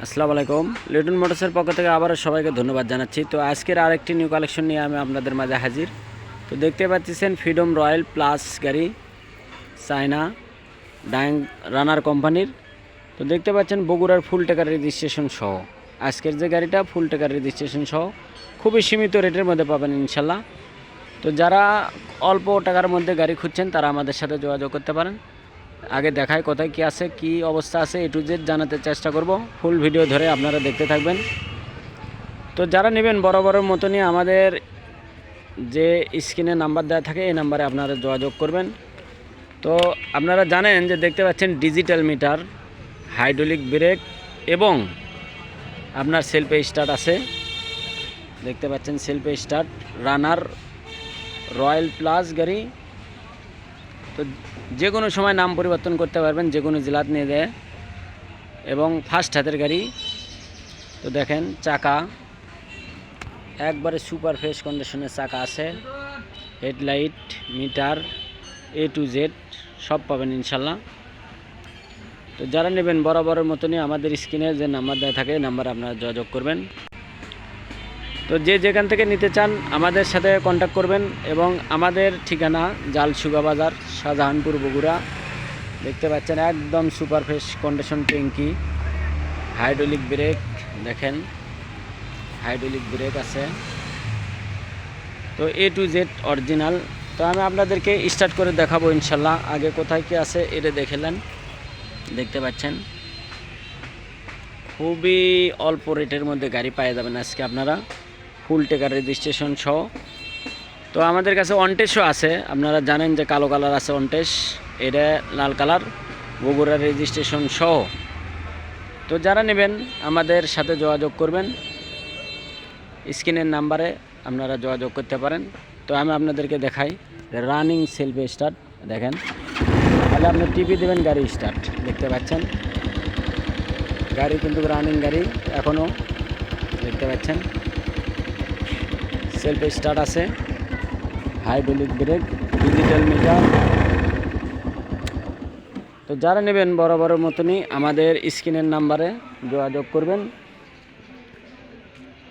আসসালামু আলাইকুম। লিটন মোটরসের পক্ষ থেকে আবারও সবাইকে ধন্যবাদ জানাচ্ছি। তো আজকের আরেকটি নিউ কালেকশন নিয়ে আমি আপনাদের মাঝে হাজির। তো দেখতে পাচ্ছেন ফ্রিডম রয়্যাল প্লাস গাড়ি, চায়না ডাইং রানার কোম্পানির। তো দেখতে পাচ্ছেন বগুড়ার ফুল টাকার রেজিস্ট্রেশন সহ আজকের যে গাড়িটা ফুল টাকার রেজিস্ট্রেশন সহ খুবই সীমিত রেটের মধ্যে পাবেন ইনশাল্লাহ। তো যারা অল্প টাকার মধ্যে গাড়ি খুঁজছেন তারা আমাদের সাথে যোগাযোগ করতে পারেন। আগে দেখায় কোথায় কী আছে, কী অবস্থা আছে, এ টু জেড জানাতে চেষ্টা করব। ফুল ভিডিও ধরে আপনারা দেখতে থাকবেন। তো যারা নেবেন বরাবরের মতনই আমাদের যে স্ক্রিনে নাম্বার দেওয়া থাকে এই নাম্বারে আপনারা যোগাযোগ করবেন। তো আপনারা জানেন যে দেখতে পাচ্ছেন ডিজিটাল মিটার, হাইড্রোলিক ব্রেক এবং আপনার সেলফে স্টার্ট আছে। দেখতে পাচ্ছেন সেলফে স্টার্ট রানার রয়্যাল প্লাস গাড়ি। তো যে কোনো সময় নাম পরিবর্তন করতে পারবেন, যে কোনো জেলাত নিয়ে যায় এবং ফার্স্ট হাতের গাড়ি। তো দেখেন চাকা একবারে সুপার ফ্রেশ কন্ডিশনের চাকা আছে, headlight, metre, A to Z সব পাবেন ইনশাল্লাহ। তো যারা নেবেন বরাবরের মতনই আমাদের স্ক্রিনে যে নাম্বার দেওয়া থাকে এই নাম্বারে আপনারা যোগাযোগ করবেন। তো যে যেখান থেকে নিতে চান আমাদের সাথে কন্ট্যাক্ট করবেন এবং আমাদের ঠিকানা জালসুগা বাজার, শাহজাহানপুর, বগুড়া। দেখতে পাচ্ছেন একদম সুপার ফ্রেশ কন্ডিশন ট্যাঙ্কি, হাইড্রোলিক ব্রেক, দেখেন হাইড্রোলিক ব্রেক আছে। তো এ টু জেড অরিজিনাল। তো আমি আপনাদেরকে স্টার্ট করে দেখাবো ইনশাল্লাহ। আগে কোথায় কি আছে এটা দেখেলেন, দেখতে পাচ্ছেন খুবই অল্প রেটের মধ্যে গাড়ি পেয়ে যাবেন আজকে আপনারা ফুল টাকার রেজিস্ট্রেশন সহ। তো আমাদের কাছে অনটেসও আছে, আপনারা জানেন যে কালো কালার আছে অনটেস, এটা লাল কালার, বগুড়ার রেজিস্ট্রেশন সহ। তো যারা নেবেন আমাদের সাথে যোগাযোগ করবেন, স্ক্রিনের নাম্বারে আপনারা যোগাযোগ করতে পারেন। তো আমি আপনাদেরকে দেখাই রানিং সেলফে স্টার্ট, দেখেন তাহলে আপনি টিপি দেবেন গাড়ি স্টার্ট। দেখতে পাচ্ছেন গাড়ি কিন্তু রানিং গাড়ি এখনও, দেখতে পাচ্ছেন সেলফ স্টার্ট আছে, হাইড্রোলিক ব্রেক, ডিজিটাল মিটার। তো যারা নেবেন বরাবরের মতনই আমাদের স্ক্রিনের নাম্বারে যোগাযোগ করবেন।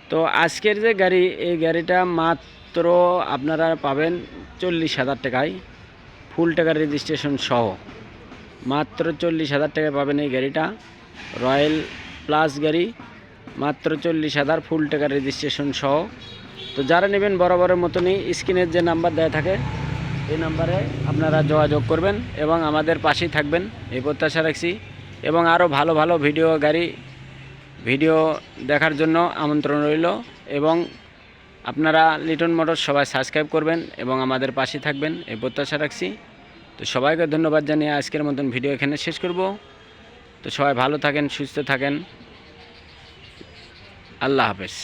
তো আজকের যে গাড়ি, এই গাড়িটা মাত্র আপনারা পাবেন 40,000 টাকায়, ফুল টাকার রেজিস্ট্রেশন সহ মাত্র 40,000 টাকায় পাবেন এই গাড়িটা। রয়্যাল প্লাস গাড়ি, মাত্র 40,000 ফুল টাকার রেজিস্ট্রেশন সহ। তো যারা নেবেন বরাবরের মতনই স্ক্রিনের যে নাম্বার দেওয়া থাকে এই নাম্বারে আপনারা যোগাযোগ করবেন এবং আমাদের পাশেই থাকবেন এই প্রত্যাশা রাখছি। এবং আরও ভালো ভালো ভিডিও দেখার জন্য আমন্ত্রণ রইল। এবং আপনারা লিটন মোটরস সবাই সাবস্ক্রাইব করবেন এবং আমাদের পাশে থাকবেন এই প্রত্যাশা রাখছি। তো সবাইকে ধন্যবাদ জানিয়ে আজকের মতন ভিডিও এখানে শেষ করব। তো সবাই ভালো থাকেন, সুস্থ থাকেন, আল্লাহ হাফেজ।